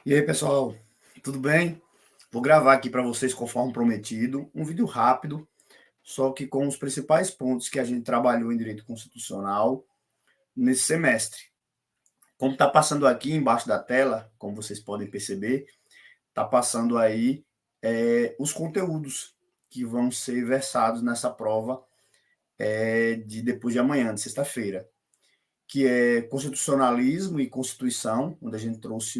E aí, pessoal, tudo bem? Vou gravar aqui para vocês, conforme prometido, um vídeo rápido, só que com os principais pontos que a gente trabalhou em direito constitucional nesse semestre. Como está passando aqui embaixo da tela, como vocês podem perceber, está passando aí os conteúdos que vão ser versados nessa prova de depois de amanhã, de sexta-feira, que é constitucionalismo e constituição, onde a gente trouxe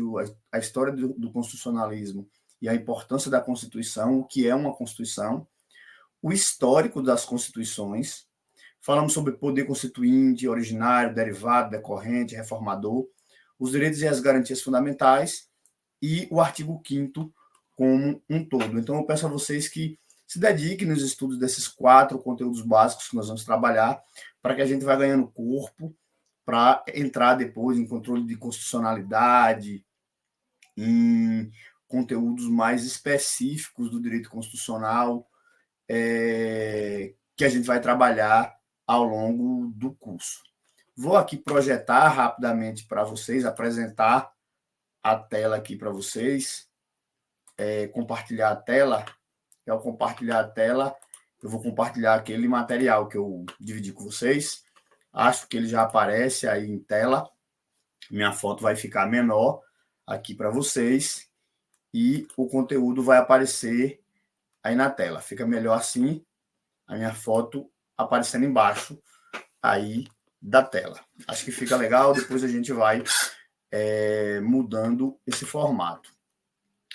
a história do constitucionalismo e a importância da Constituição, o que é uma Constituição, o histórico das constituições, falamos sobre poder constituinte, originário, derivado, decorrente, reformador, os direitos e as garantias fundamentais e o artigo 5º como um todo. Então, eu peço a vocês que se dediquem nos estudos desses 4 conteúdos básicos que nós vamos trabalhar, para que a gente vá ganhando corpo, para entrar depois em controle de constitucionalidade, em conteúdos mais específicos do direito constitucional, que a gente vai trabalhar ao longo do curso. Vou aqui projetar rapidamente para vocês, apresentar a tela aqui para vocês, compartilhar a tela. E ao compartilhar a tela, eu vou compartilhar aquele material que eu dividi com vocês. Acho que ele já aparece aí em tela. Minha foto vai ficar menor aqui para vocês e o conteúdo vai aparecer aí na tela. Fica melhor assim, a minha foto aparecendo embaixo aí da tela. Acho que fica legal, depois a gente vai mudando esse formato.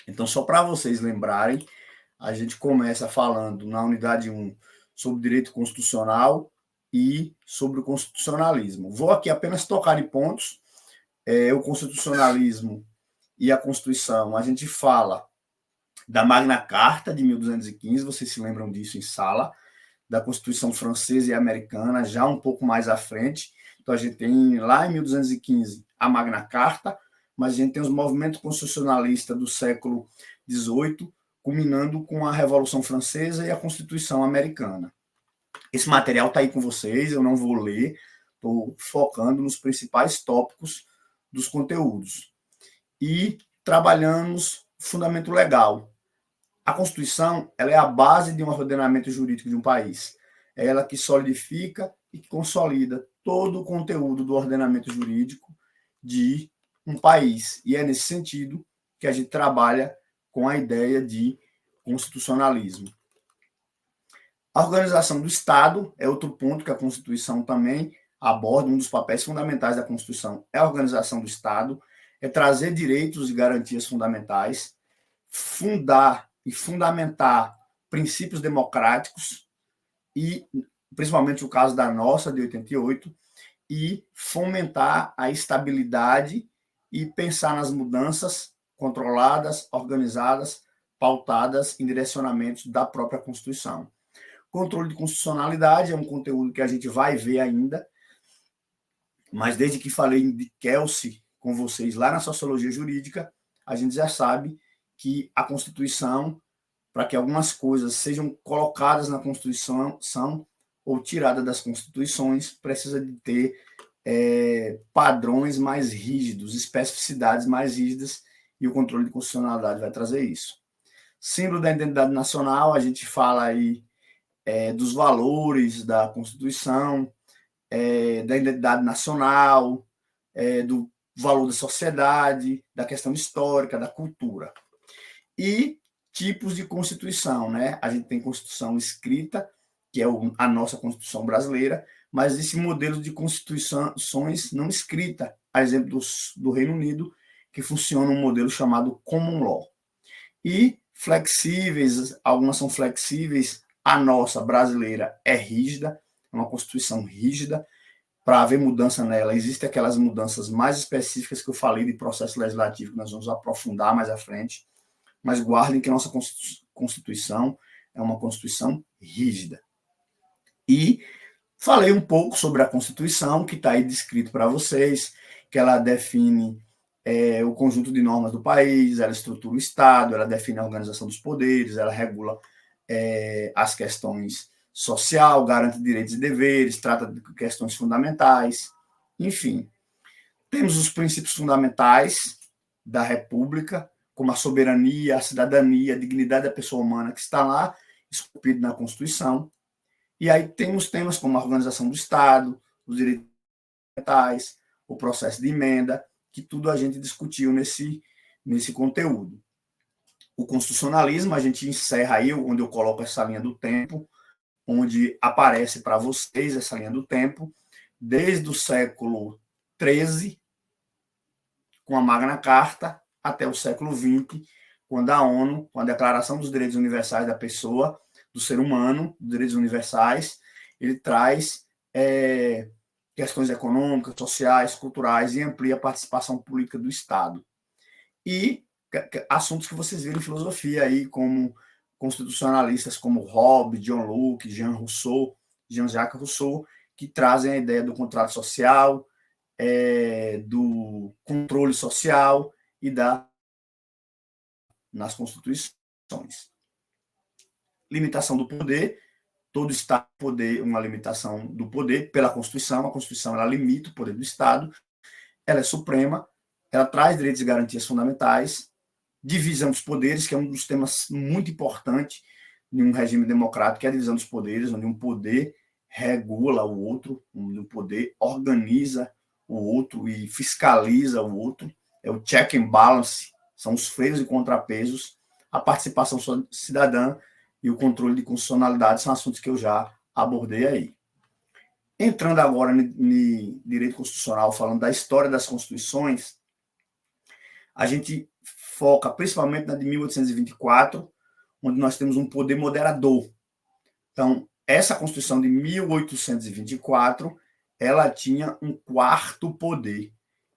Então, só para vocês lembrarem, a gente começa falando na unidade 1 sobre direito constitucional e sobre o constitucionalismo. Vou aqui apenas tocar em pontos. O constitucionalismo e a Constituição, a gente fala da Magna Carta de 1215, vocês se lembram disso em sala, da Constituição francesa e americana, já um pouco mais à frente. Então, a gente tem lá em 1215 a Magna Carta, mas a gente tem os movimentos constitucionalistas do século XVIII, culminando com a Revolução Francesa e a Constituição americana. Esse material está aí com vocês, eu não vou ler, estou focando nos principais tópicos dos conteúdos. E trabalhamos fundamento legal. A Constituição, ela é a base de um ordenamento jurídico de um país. É ela que solidifica e que consolida todo o conteúdo do ordenamento jurídico de um país. E é nesse sentido que a gente trabalha com a ideia de constitucionalismo. A organização do Estado é outro ponto que a Constituição também aborda. Um dos papéis fundamentais da Constituição é a organização do Estado, é trazer direitos e garantias fundamentais, fundar e fundamentar princípios democráticos, e principalmente o caso da nossa, de 88, e fomentar a estabilidade e pensar nas mudanças controladas, organizadas, pautadas em direcionamentos da própria Constituição. Controle de constitucionalidade é um conteúdo que a gente vai ver ainda, mas desde que falei de Kelsey com vocês lá na Sociologia Jurídica, a gente já sabe que a Constituição, para que algumas coisas sejam colocadas na Constituição ou tiradas das Constituições, precisa de ter padrões mais rígidos, especificidades mais rígidas, e o controle de constitucionalidade vai trazer isso. Símbolo da identidade nacional, a gente fala aí dos valores da Constituição, da identidade nacional, do valor da sociedade, da questão histórica, da cultura. E tipos de Constituição, né? A gente tem Constituição escrita, que é a nossa Constituição brasileira, mas esse modelo de constituições não escrita, a exemplo do Reino Unido, que funciona um modelo chamado Common Law. E flexíveis, algumas são flexíveis, a nossa brasileira é rígida, é uma Constituição rígida. Para haver mudança nela, existem aquelas mudanças mais específicas que eu falei de processo legislativo, que nós vamos aprofundar mais à frente, mas guardem que a nossa Constituição é uma Constituição rígida. E falei um pouco sobre a Constituição, que está aí descrito para vocês, que ela define o conjunto de normas do país, ela estrutura o Estado, ela define a organização dos poderes, ela regula as questões social, garante direitos e deveres, trata de questões fundamentais, enfim. Temos os princípios fundamentais, da República, como a soberania, a cidadania, a dignidade da pessoa humana que está lá, esculpido na Constituição. E aí temos temas como a organização do Estado, os direitos fundamentais, o processo de emenda, que tudo a gente discutiu nesse conteúdo. O constitucionalismo, a gente encerra aí, onde eu coloco essa linha do tempo, onde aparece para vocês essa linha do tempo, desde o século XIII, com a Magna Carta, até o século XX, quando a ONU, com a Declaração dos Direitos Universais da Pessoa, do Ser Humano, dos Direitos Universais, ele traz questões econômicas, sociais, culturais e amplia a participação política do Estado. E assuntos que vocês viram em filosofia aí, como constitucionalistas como Hobbes, John Locke, Jean-Jacques Rousseau, que trazem a ideia do contrato social, do controle social e nas constituições. Limitação do poder, todo Estado poder, uma limitação do poder pela Constituição, a Constituição ela limita o poder do Estado, ela é suprema, ela traz direitos e garantias fundamentais, divisão dos poderes, que é um dos temas muito importantes em um regime democrático, que é a divisão dos poderes, onde um poder regula o outro, onde um poder organiza o outro e fiscaliza o outro, é o check and balance, são os freios e contrapesos, a participação cidadã e o controle de constitucionalidade são assuntos que eu já abordei aí. Entrando agora no direito constitucional, falando da história das constituições, a gente foca principalmente na de 1824, onde nós temos um poder moderador. Então, essa Constituição de 1824, ela tinha um quarto poder,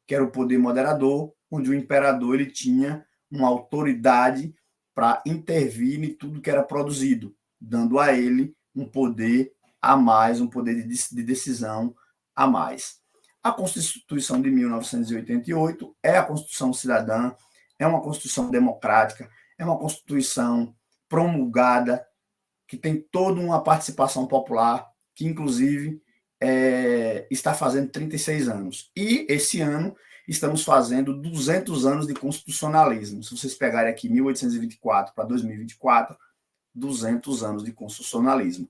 que era o poder moderador, onde o imperador ele tinha uma autoridade para intervir em tudo que era produzido, dando a ele um poder a mais, um poder de decisão a mais. A Constituição de 1988 é a Constituição cidadã, é uma Constituição democrática, é uma Constituição promulgada, que tem toda uma participação popular, que inclusive está fazendo 36 anos. E esse ano estamos fazendo 200 anos de constitucionalismo. Se vocês pegarem aqui 1824 para 2024, 200 anos de constitucionalismo.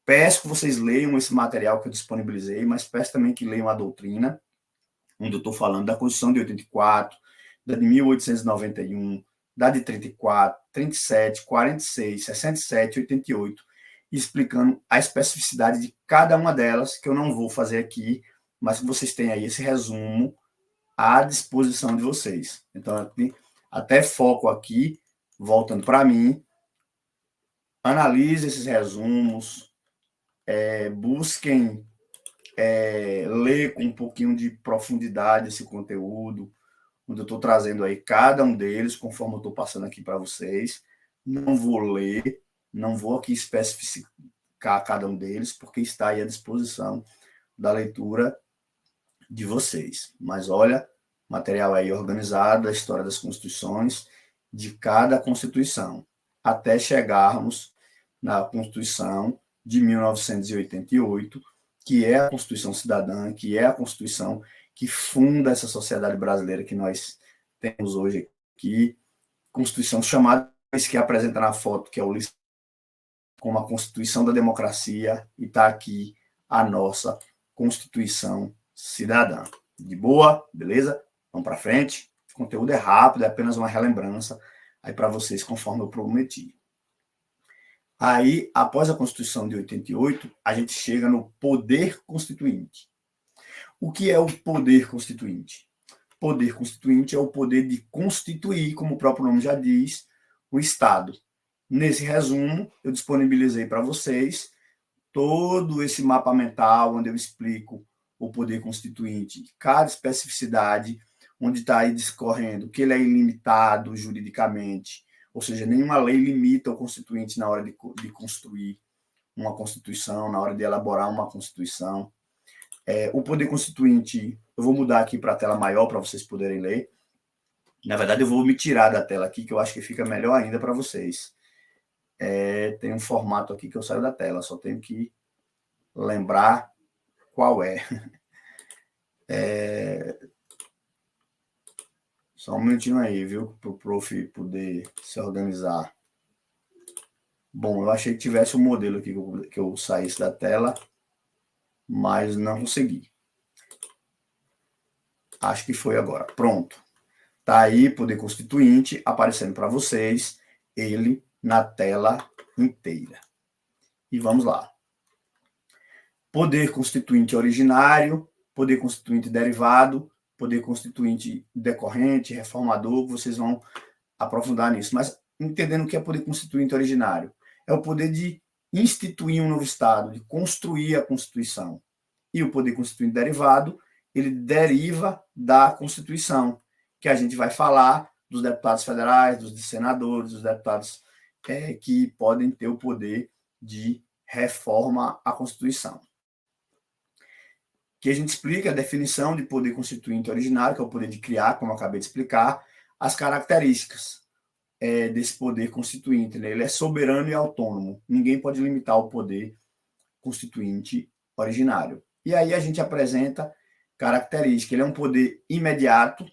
Peço que vocês leiam esse material que eu disponibilizei, mas peço também que leiam a doutrina, onde eu estou falando da Constituição de 84, da de 1891, da de 34, 37, 46, 67, 88, explicando a especificidade de cada uma delas, que eu não vou fazer aqui, mas que vocês têm aí esse resumo à disposição de vocês. Então, até foco aqui, voltando para mim, analise esses resumos, busquem ler com um pouquinho de profundidade esse conteúdo, onde eu estou trazendo aí cada um deles, conforme eu estou passando aqui para vocês. Não vou ler, não vou aqui especificar cada um deles, porque está aí à disposição da leitura de vocês. Mas olha, material aí organizado, a história das constituições, de cada constituição, até chegarmos na Constituição de 1988, que é a Constituição Cidadã, que é a Constituição que funda essa sociedade brasileira que nós temos hoje aqui, Constituição chamada, que apresenta na foto, que é o como a Constituição da Democracia, e está aqui a nossa Constituição Cidadã. De boa? Beleza? Vamos para frente. O conteúdo é rápido, é apenas uma relembrança aí para vocês, conforme eu prometi. Aí, após a Constituição de 88, a gente chega no poder constituinte. O que é o poder constituinte? Poder constituinte é o poder de constituir, como o próprio nome já diz, o Estado. Nesse resumo, eu disponibilizei para vocês todo esse mapa mental, onde eu explico o poder constituinte, cada especificidade, onde está aí discorrendo que ele é ilimitado juridicamente, ou seja, nenhuma lei limita o constituinte na hora de construir uma Constituição, na hora de elaborar uma Constituição. O poder constituinte, eu vou mudar aqui para a tela maior para vocês poderem ler. Na verdade, eu vou me tirar da tela aqui, que eu acho que fica melhor ainda para vocês. Tem um formato aqui que eu saio da tela, só tenho que lembrar qual é. Só um minutinho aí, viu? Para o prof poder se organizar. Bom, eu achei que tivesse um modelo aqui que eu saísse da tela, mas não consegui. Acho que foi agora. Pronto. Tá aí, poder constituinte, aparecendo para vocês, ele na tela inteira. E vamos lá. Poder constituinte originário, poder constituinte derivado, poder constituinte decorrente, reformador, vocês vão aprofundar nisso. Mas entendendo o que é poder constituinte originário, é o poder de instituir um novo Estado, de construir a Constituição. E o poder constituinte derivado, ele deriva da Constituição, que a gente vai falar dos deputados federais, dos senadores, dos deputados que podem ter o poder de reforma à Constituição. Que a gente explica a definição de poder constituinte originário, que é o poder de criar, como eu acabei de explicar, as características desse poder constituinte. Né? Ele é soberano e autônomo. Ninguém pode limitar o poder constituinte originário. E aí a gente apresenta características. Ele é um poder imediato,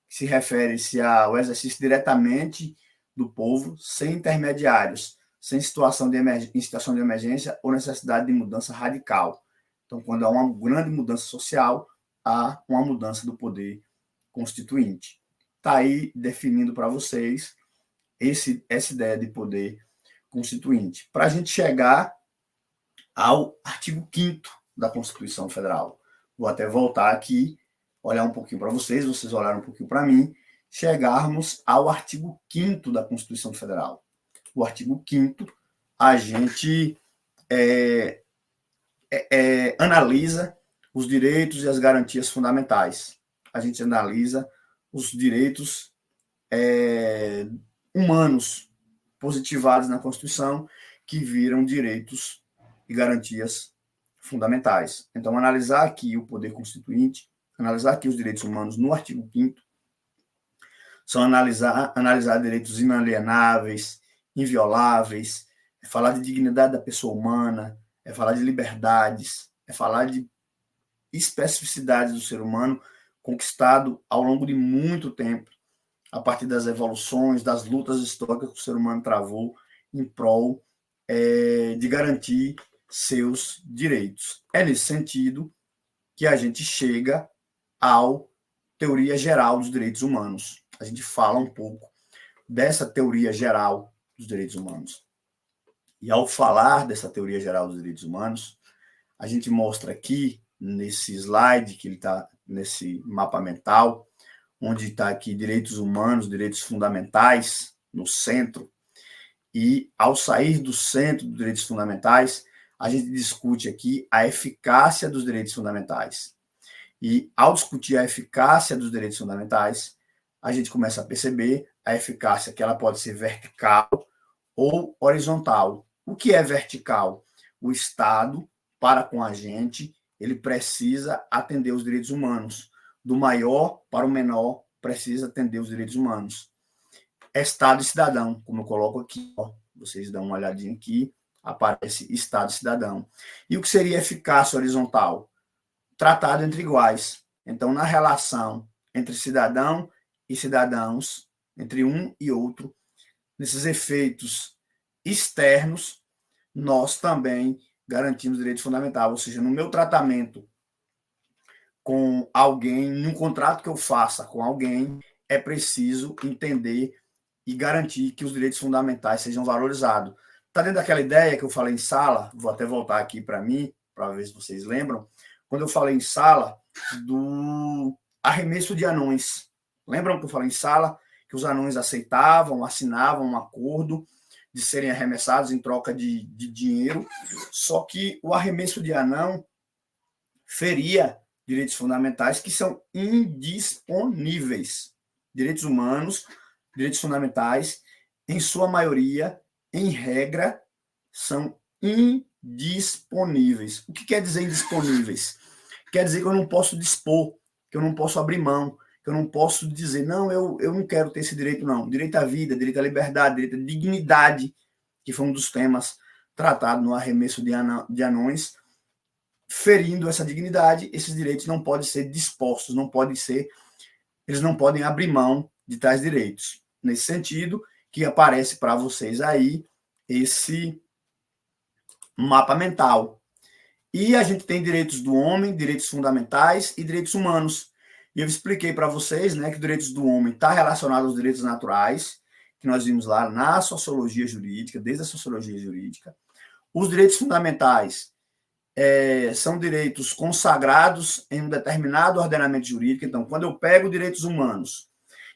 que se refere-se ao exercício diretamente do povo, sem intermediários, sem situação em situação de emergência ou necessidade de mudança radical. Então, quando há uma grande mudança social, há uma mudança do poder constituinte. Está aí definindo para vocês essa ideia de poder constituinte. Para a gente chegar ao artigo 5º da Constituição Federal. Vou até voltar aqui, olhar um pouquinho para vocês olharam um pouquinho para mim, chegarmos ao artigo 5º da Constituição Federal. O artigo 5º, a gente analisa os direitos e as garantias fundamentais. A gente analisa os direitos humanos positivados na Constituição que viram direitos e garantias fundamentais. Então, analisar aqui o poder constituinte, analisar aqui os direitos humanos no artigo 5º, são analisar direitos inalienáveis, invioláveis, falar de dignidade da pessoa humana, falar de liberdades, falar de especificidades do ser humano conquistado ao longo de muito tempo, a partir das evoluções, das lutas históricas que o ser humano travou em prol de garantir seus direitos. É nesse sentido que a gente chega à teoria geral dos direitos humanos. A gente fala um pouco dessa teoria geral dos direitos humanos. E ao falar dessa teoria geral dos direitos humanos, a gente mostra aqui, nesse slide, que ele está nesse mapa mental, onde está aqui direitos humanos, direitos fundamentais, no centro. E ao sair do centro dos direitos fundamentais, a gente discute aqui a eficácia dos direitos fundamentais. E ao discutir a eficácia dos direitos fundamentais, a gente começa a perceber a eficácia que ela pode ser vertical ou horizontal. O que é vertical? O Estado, para com a gente, ele precisa atender os direitos humanos. Do maior para o menor, precisa atender os direitos humanos. Estado e cidadão, como eu coloco aqui, ó, vocês dão uma olhadinha aqui, aparece Estado e cidadão. E o que seria eficácia horizontal? Tratado entre iguais. Então, na relação entre cidadão e cidadãos, entre um e outro, nesses efeitos externos, nós também garantimos direitos fundamentais. Ou seja, no meu tratamento com alguém, num contrato que eu faça com alguém, é preciso entender e garantir que os direitos fundamentais sejam valorizados. Está dentro daquela ideia que eu falei em sala, vou até voltar aqui para mim, para ver se vocês lembram, quando eu falei em sala do arremesso de anões. Lembram que eu falei em sala que os anões aceitavam, assinavam um acordo de serem arremessados em troca de dinheiro, só que o arremesso de anão feria direitos fundamentais que são indisponíveis. Direitos humanos, direitos fundamentais, em sua maioria, em regra, são indisponíveis. O que quer dizer indisponíveis? Quer dizer que eu não posso dispor, que eu não posso abrir mão, que eu não posso dizer, não, eu não quero ter esse direito, não. Direito à vida, direito à liberdade, direito à dignidade, que foi um dos temas tratados no arremesso de anões, ferindo essa dignidade, esses direitos não podem ser dispostos, eles não podem abrir mão de tais direitos. Nesse sentido, que aparece para vocês aí esse mapa mental. E a gente tem direitos do homem, direitos fundamentais e direitos humanos. E eu expliquei para vocês, né, que os direitos do homem está relacionado aos direitos naturais, que nós vimos lá na sociologia jurídica, desde a sociologia jurídica. Os direitos fundamentais são direitos consagrados em um determinado ordenamento jurídico. Então, quando eu pego direitos humanos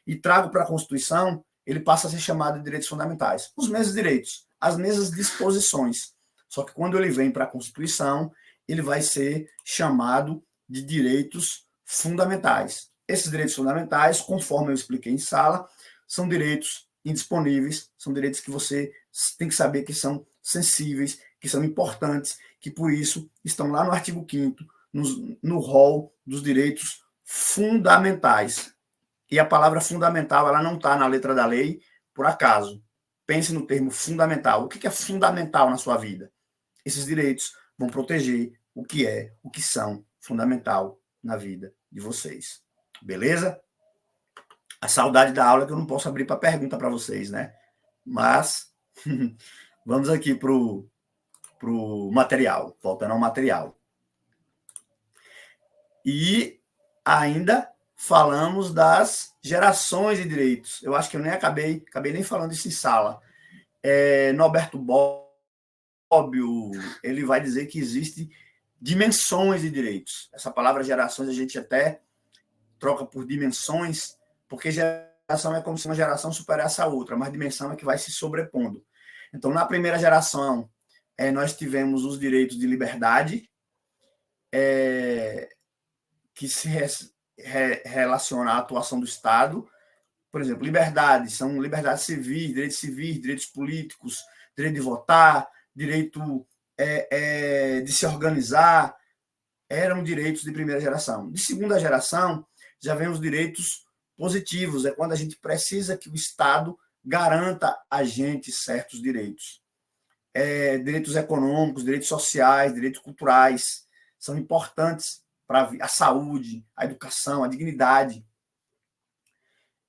e trago para a Constituição, ele passa a ser chamado de direitos fundamentais. Os mesmos direitos, as mesmas disposições. Só que quando ele vem para a Constituição, ele vai ser chamado de direitos fundamentais. Esses direitos fundamentais, conforme eu expliquei em sala, são direitos indisponíveis, são direitos que você tem que saber que são sensíveis, que são importantes, que por isso estão lá no artigo 5º, no rol dos direitos fundamentais. E a palavra fundamental, ela não está na letra da lei por acaso. Pense no termo fundamental. O que é fundamental na sua vida? Esses direitos vão proteger o que são fundamental na vida de vocês. Beleza? A saudade da aula que eu não posso abrir para pergunta para vocês, né? Mas vamos aqui para o material, voltando ao material. E ainda falamos das gerações de direitos. Eu acho que eu nem acabei nem falando isso em sala. Norberto Bobbio, ele vai dizer que existe dimensões de direitos. Essa palavra gerações a gente até troca por dimensões, porque geração é como se uma geração superasse a outra, mas dimensão é que vai se sobrepondo. Então, na primeira geração, nós tivemos os direitos de liberdade, que se relaciona à atuação do Estado. Por exemplo, liberdades, são liberdades civis, direitos políticos, direito de votar, direito de se organizar, eram direitos de primeira geração. De segunda geração, já vem os direitos positivos, é quando a gente precisa que o Estado garanta a gente certos direitos. Direitos econômicos, direitos sociais, direitos culturais, são importantes para a saúde, a educação, a dignidade.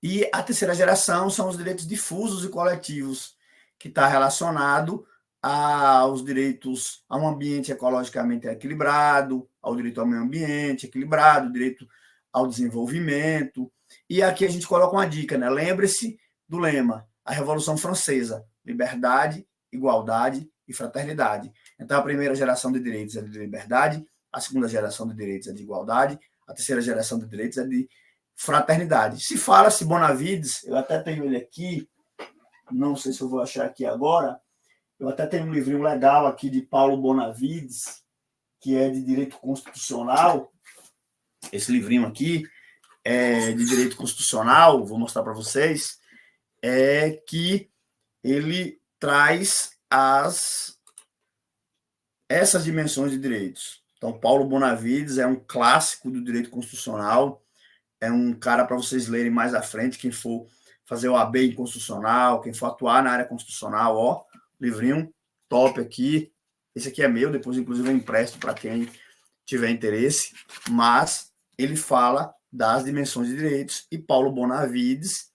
E a terceira geração são os direitos difusos e coletivos, que está relacionado aos direitos a um ambiente ecologicamente equilibrado, ao direito ao meio ambiente equilibrado, direito ao desenvolvimento. E aqui a gente coloca uma dica, né? Lembre-se do lema, a Revolução Francesa, liberdade, igualdade e fraternidade. Então, a primeira geração de direitos é de liberdade, a segunda geração de direitos é de igualdade, a terceira geração de direitos é de fraternidade. Se fala-se Bonavides, eu até tenho ele aqui, não sei se eu vou achar aqui agora, eu até tenho um livrinho legal aqui de Paulo Bonavides, que é de direito constitucional. Esse livrinho aqui é de direito constitucional, vou mostrar para vocês, que ele traz essas dimensões de direitos. Então, Paulo Bonavides é um clássico do direito constitucional, é um cara para vocês lerem mais à frente, quem for fazer o AB em constitucional, quem for atuar na área constitucional, ó, livrinho top aqui. Esse aqui é meu, depois inclusive eu empresto para quem tiver interesse, mas ele fala das dimensões de direitos e Paulo Bonavides,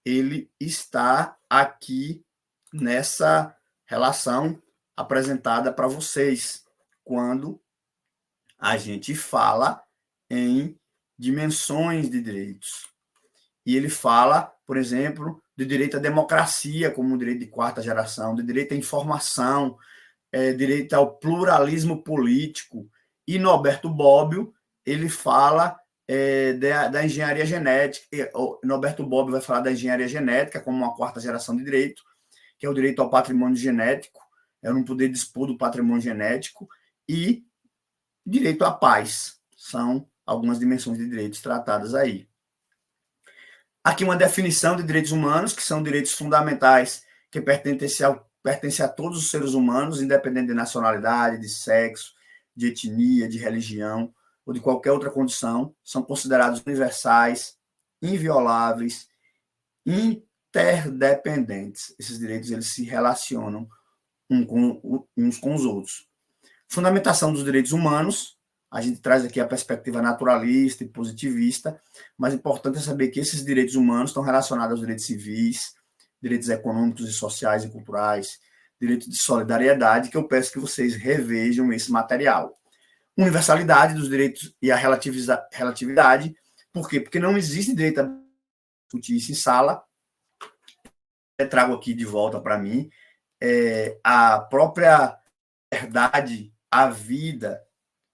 ele está aqui nessa relação apresentada para vocês, quando a gente fala em dimensões de direitos. E ele fala, por exemplo, do direito à democracia como um direito de quarta geração, do direito à informação, direito ao pluralismo político. E Norberto Bobbio, ele fala da engenharia genética. Norberto Bobbio vai falar da engenharia genética como uma quarta geração de direito, que é o direito ao patrimônio genético, é não poder dispor do patrimônio genético, e direito à paz. São algumas dimensões de direitos tratadas aí. Aqui uma definição de direitos humanos, que são direitos fundamentais que pertencem a todos os seres humanos, independente de nacionalidade, de sexo, de etnia, de religião ou de qualquer outra condição, são considerados universais, invioláveis, interdependentes. Esses direitos eles se relacionam uns com os outros. Fundamentação dos direitos humanos. A gente traz aqui a perspectiva naturalista e positivista, mas o importante é saber que esses direitos humanos estão relacionados aos direitos civis, direitos econômicos e sociais e culturais, direito de solidariedade, que eu peço que vocês revejam esse material. Universalidade dos direitos e a relatividade. Por quê? Porque não existe direito a discutir isso em sala. Eu trago aqui de volta para mim a própria verdade, a vida,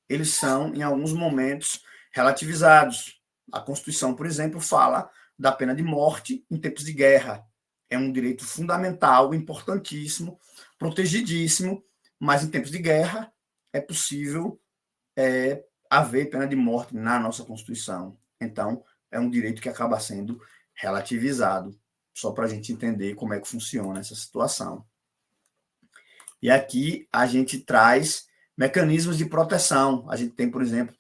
eles são, em alguns momentos, relativizados. A Constituição, por exemplo, fala da pena de morte em tempos de guerra. É um direito fundamental, importantíssimo, protegidíssimo, mas em tempos de guerra é possível haver pena de morte na nossa Constituição. Então, é um direito que acaba sendo relativizado, só para a gente entender como é que funciona essa situação. E aqui a gente traz mecanismos de proteção. A gente tem, por exemplo,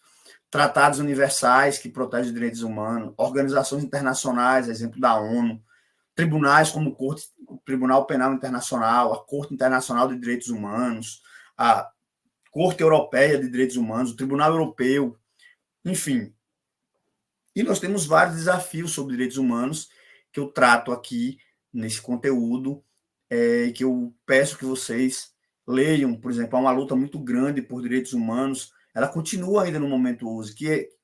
tratados universais que protegem os direitos humanos, organizações internacionais, exemplo da ONU, tribunais como o Tribunal Penal Internacional, a Corte Internacional de Direitos Humanos, a Corte Europeia de Direitos Humanos, o Tribunal Europeu, enfim. E nós temos vários desafios sobre direitos humanos que eu trato aqui nesse conteúdo, que eu peço que vocês leiam. Por exemplo, há uma luta muito grande por direitos humanos, ela continua ainda no momento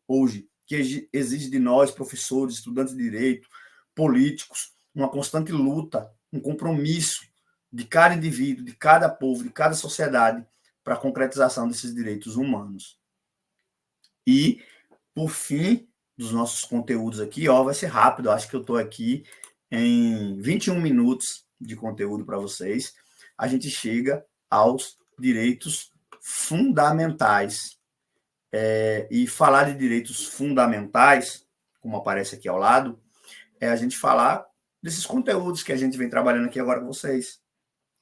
hoje, que exige de nós, professores, estudantes de direito, políticos, uma constante luta, um compromisso de cada indivíduo, de cada povo, de cada sociedade, para a concretização desses direitos humanos. E, por fim, dos nossos conteúdos aqui, vai ser rápido, acho que eu estou aqui em 21 minutos de conteúdo para vocês. A gente chega aos direitos fundamentais. E falar de direitos fundamentais, como aparece aqui ao lado, é a gente falar desses conteúdos que a gente vem trabalhando aqui agora com vocês.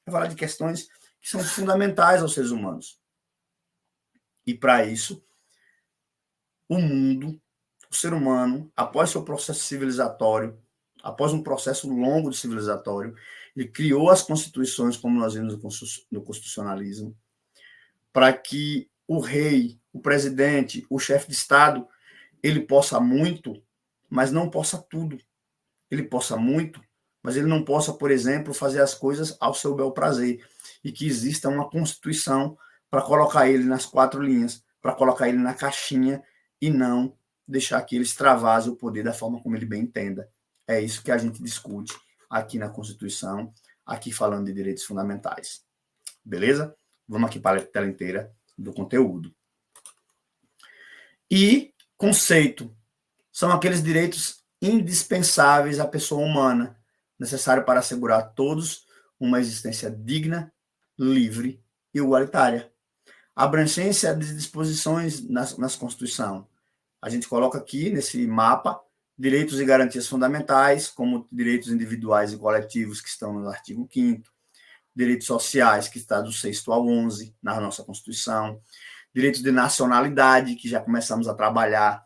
É falar de questões que são fundamentais aos seres humanos. E para isso, o mundo, o ser humano, após seu processo civilizatório, após um processo longo de civilizatório, ele criou as constituições, como nós vimos no constitucionalismo, para que o rei, o presidente, o chefe de Estado, ele possa muito, mas não possa tudo. Ele possa muito, mas ele não possa, por exemplo, fazer as coisas ao seu bel prazer. E que exista uma constituição para colocar ele nas 4 linhas, para colocar ele na caixinha e não deixar que ele extravase o poder da forma como ele bem entenda. É isso que a gente discute aqui na Constituição, aqui falando de direitos fundamentais. Beleza? Vamos aqui para a tela inteira do conteúdo. E conceito são aqueles direitos indispensáveis à pessoa humana, necessário para assegurar a todos uma existência digna, livre e igualitária. A abrangência de disposições nas Constituição. A gente coloca aqui nesse mapa direitos e garantias fundamentais, como direitos individuais e coletivos, que estão no artigo 5º, direitos sociais, que está do 6º ao 11 na nossa Constituição, direitos de nacionalidade, que já começamos a trabalhar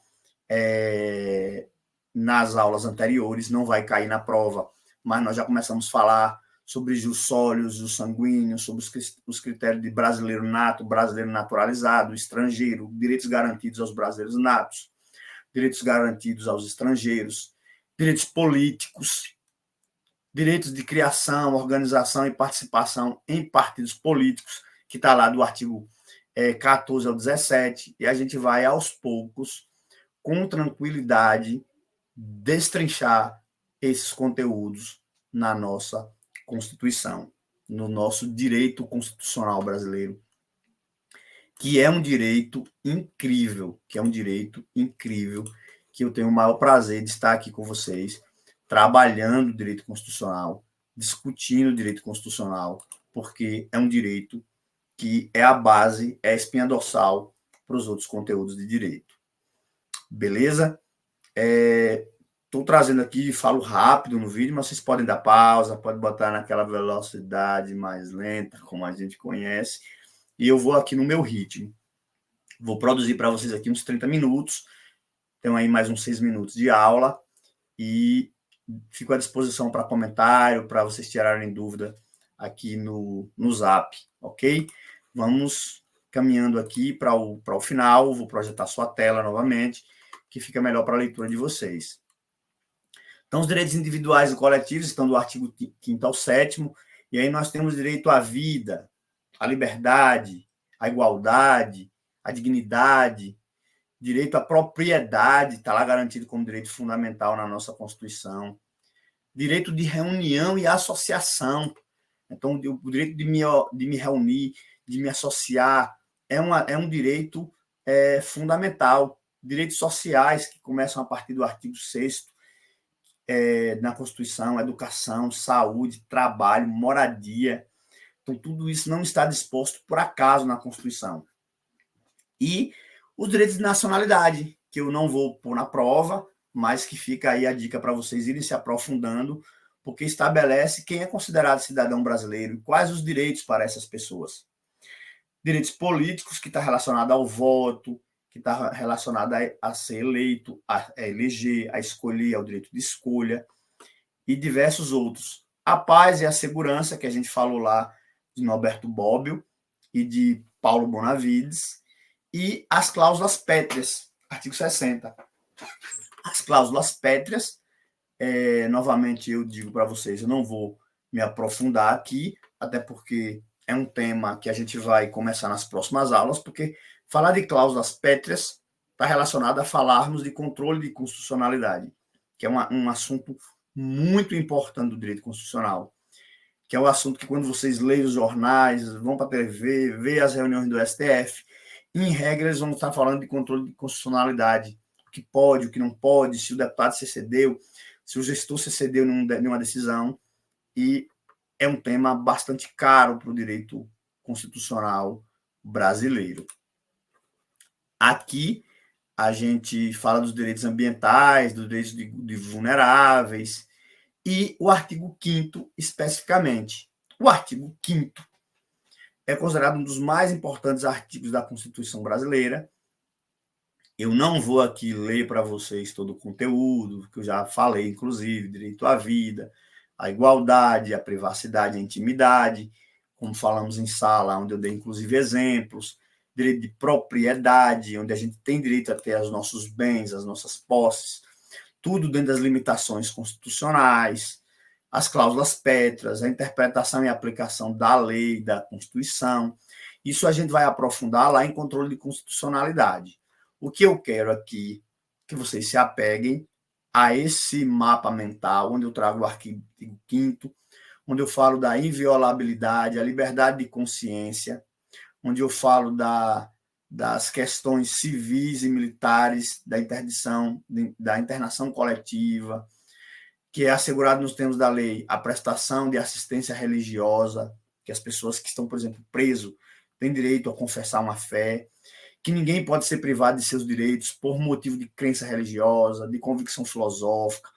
nas aulas anteriores, não vai cair na prova, mas nós já começamos a falar sobre jus sólios, jus sanguíneos, sobre os critérios de brasileiro nato, brasileiro naturalizado, estrangeiro, direitos garantidos aos brasileiros natos, direitos garantidos aos estrangeiros, direitos políticos, direitos de criação, organização e participação em partidos políticos, que está lá do artigo 14 ao 17, e a gente vai aos poucos, com tranquilidade, destrinchar esses conteúdos na nossa Constituição, no nosso direito constitucional brasileiro, que é um direito incrível, que eu tenho o maior prazer de estar aqui com vocês, trabalhando o direito constitucional, discutindo o direito constitucional, porque é um direito que é a base, é a espinha dorsal para os outros conteúdos de direito. Beleza? Estou trazendo aqui, falo rápido no vídeo, mas vocês podem dar pausa, podem botar naquela velocidade mais lenta, como a gente conhece, e eu vou aqui no meu ritmo. Vou produzir para vocês aqui uns 30 minutos, tenho aí mais uns 6 minutos de aula, e fico à disposição para comentário, para vocês tirarem dúvida aqui no Zap, ok? Vamos caminhando aqui para o final, vou projetar sua tela novamente, que fica melhor para a leitura de vocês. Então, os direitos individuais e coletivos estão do artigo 5º ao 7º, e aí nós temos direito à vida, à liberdade, à igualdade, à dignidade, direito à propriedade, está lá garantido como direito fundamental na nossa Constituição, direito de reunião e associação. Então, o direito de me reunir, de me associar, é um direito fundamental. Direitos sociais, que começam a partir do artigo 6º, na Constituição, educação, saúde, trabalho, moradia. Então, tudo isso não está disposto por acaso na Constituição. E os direitos de nacionalidade, que eu não vou pôr na prova, mas que fica aí a dica para vocês irem se aprofundando, porque estabelece quem é considerado cidadão brasileiro e quais os direitos para essas pessoas. Direitos políticos, que está relacionado ao voto, que está relacionado a ser eleito, a eleger, a escolher, ao direito de escolha, e diversos outros. A paz e a segurança, que a gente falou lá de Norberto Bobbio e de Paulo Bonavides, e as cláusulas pétreas, artigo 60. As cláusulas pétreas, novamente eu digo para vocês, eu não vou me aprofundar aqui, até porque é um tema que a gente vai começar nas próximas aulas, porque falar de cláusulas pétreas está relacionado a falarmos de controle de constitucionalidade, que é um assunto muito importante do direito constitucional, que é o assunto que quando vocês leem os jornais, vão para a TV, vê as reuniões do STF, em regra eles vão estar falando de controle de constitucionalidade, o que pode, o que não pode, se o deputado se excedeu, se o gestor se excedeu numa decisão, e é um tema bastante caro para o direito constitucional brasileiro. Aqui a gente fala dos direitos ambientais, dos direitos de vulneráveis, e o artigo 5º especificamente. O artigo 5º é considerado um dos mais importantes artigos da Constituição brasileira. Eu não vou aqui ler para vocês todo o conteúdo, que eu já falei, inclusive, direito à vida, à igualdade, à privacidade, à intimidade, como falamos em sala, onde eu dei, inclusive, exemplos, direito de propriedade, onde a gente tem direito a ter os nossos bens, as nossas posses, tudo dentro das limitações constitucionais, as cláusulas pétreas, a interpretação e aplicação da lei, da Constituição. Isso a gente vai aprofundar lá em controle de constitucionalidade. O que eu quero aqui que vocês se apeguem a esse mapa mental, onde eu trago o artigo 5º, onde eu falo da inviolabilidade, a liberdade de consciência, onde eu falo das questões civis e militares, da interdição, da internação coletiva, que é assegurado nos termos da lei a prestação de assistência religiosa, que as pessoas que estão, por exemplo, presos têm direito a confessar uma fé, que ninguém pode ser privado de seus direitos por motivo de crença religiosa, de convicção filosófica,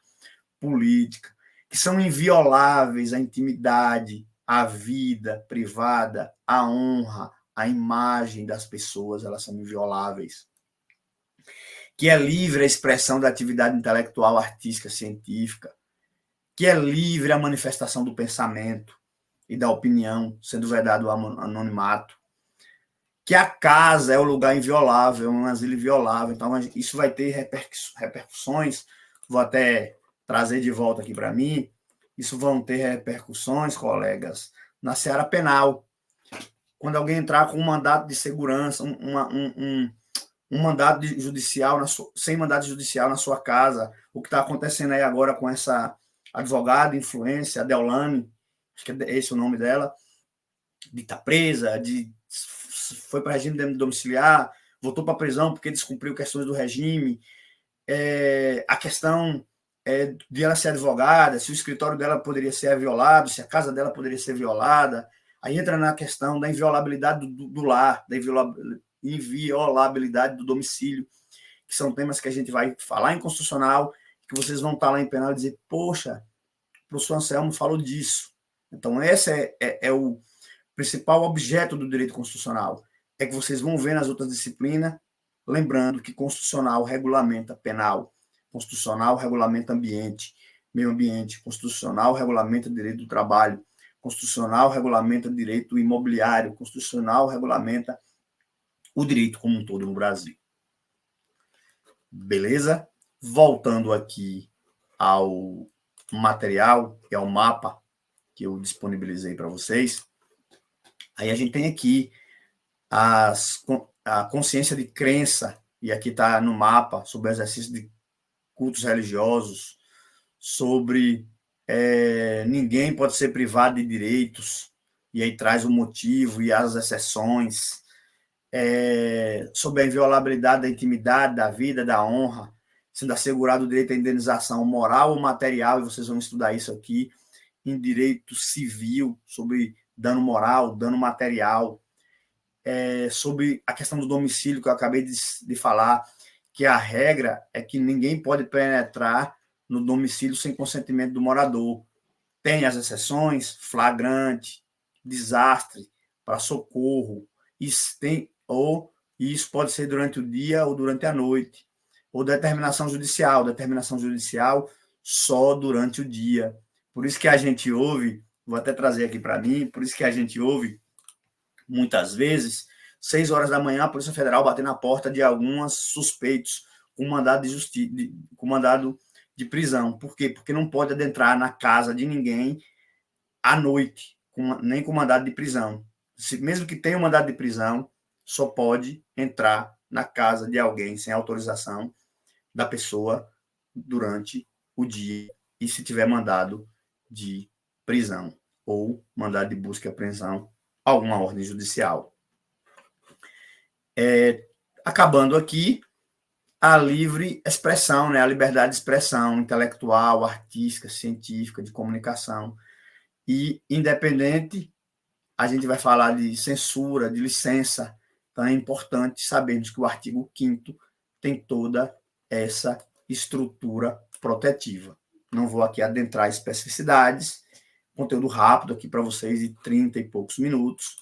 política, que são invioláveis a intimidade, a vida privada, a honra, a imagem das pessoas, elas são invioláveis. Que é livre a expressão da atividade intelectual, artística, científica, que é livre a manifestação do pensamento e da opinião, sendo vedado o anonimato, que a casa é o lugar inviolável, é um asilo inviolável. Então, isso vai ter repercussões, vou até trazer de volta aqui para mim, isso vão ter repercussões, colegas, na seara penal. Quando alguém entrar com um mandato de segurança, um mandato judicial, sem mandato judicial na sua casa, o que está acontecendo aí agora com essa advogada, influência, a Deolane, acho que é esse o nome dela, de estar presa, foi para regime domiciliar, voltou para a prisão porque descumpriu questões do regime, a questão de ela ser advogada, se o escritório dela poderia ser violado, se a casa dela poderia ser violada, aí entra na questão da inviolabilidade do lar, da inviolabilidade do domicílio, que são temas que a gente vai falar em constitucional, que vocês vão estar lá em penal e dizer, poxa, o professor Anselmo falou disso. Então, esse é o principal objeto do direito constitucional, é que vocês vão ver nas outras disciplinas, lembrando que constitucional regulamenta penal, constitucional regulamenta meio ambiente, constitucional regulamenta direito do trabalho, constitucional regulamenta direito imobiliário, constitucional regulamenta o direito como um todo no Brasil. Beleza? Voltando aqui ao material, que é o mapa que eu disponibilizei para vocês. Aí a gente tem aqui a consciência de crença, e aqui está no mapa, sobre o exercício de cultos religiosos, sobre ninguém pode ser privado de direitos, e aí traz o motivo e as exceções, sobre a inviolabilidade da intimidade, da vida, da honra, sendo assegurado o direito à indenização moral ou material, e vocês vão estudar isso aqui, em direito civil, sobre dano moral, dano material, sobre a questão do domicílio, que eu acabei de falar, que a regra é que ninguém pode penetrar no domicílio sem consentimento do morador. Tem as exceções, flagrante, desastre, para socorro, isso pode ser durante o dia ou durante a noite, ou determinação judicial só durante o dia. Por isso que a gente ouve, vou até trazer aqui para mim, por isso que a gente ouve muitas vezes, 6 horas da manhã, a Polícia Federal bater na porta de alguns suspeitos com mandado com mandado de prisão. Por quê? Porque não pode adentrar na casa de ninguém à noite, nem com mandado de prisão. Mesmo que tenha um mandado de prisão, só pode entrar na casa de alguém sem autorização da pessoa durante o dia, e se tiver mandado de prisão ou mandado de busca e apreensão, alguma ordem judicial. Acabando aqui, a livre expressão, né? A liberdade de expressão intelectual, artística, científica, de comunicação. E independente, a gente vai falar de censura, de licença, então é importante sabermos que o artigo 5º tem toda essa estrutura protetiva. Não vou aqui adentrar especificidades, conteúdo rápido aqui para vocês, de 30 e poucos minutos.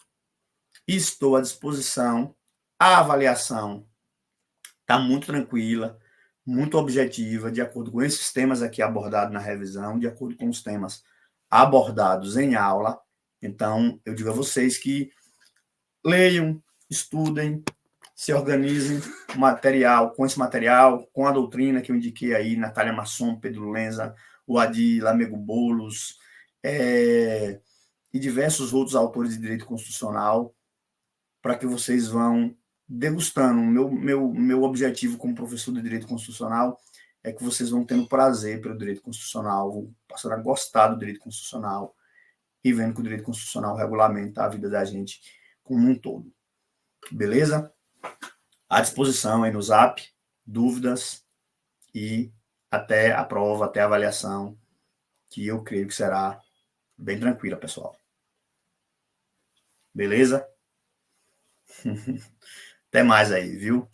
Estou à disposição. A avaliação está muito tranquila, muito objetiva, de acordo com esses temas aqui abordados na revisão, de acordo com os temas abordados em aula. Então, eu digo a vocês que leiam, estudem, se organizem com esse material, com a doutrina que eu indiquei aí, Natália Masson, Pedro Lenza, o Adi Lamego Bolos, e diversos outros autores de direito constitucional, para que vocês vão degustando. Meu objetivo como professor de direito constitucional é que vocês vão tendo prazer pelo direito constitucional, vão passar a gostar do direito constitucional e vendo que o direito constitucional regulamenta a vida da gente como um todo. Beleza? À disposição aí no Zap, dúvidas, e até a prova, até a avaliação, que eu creio que será bem tranquila, pessoal. Beleza? Até mais aí, viu?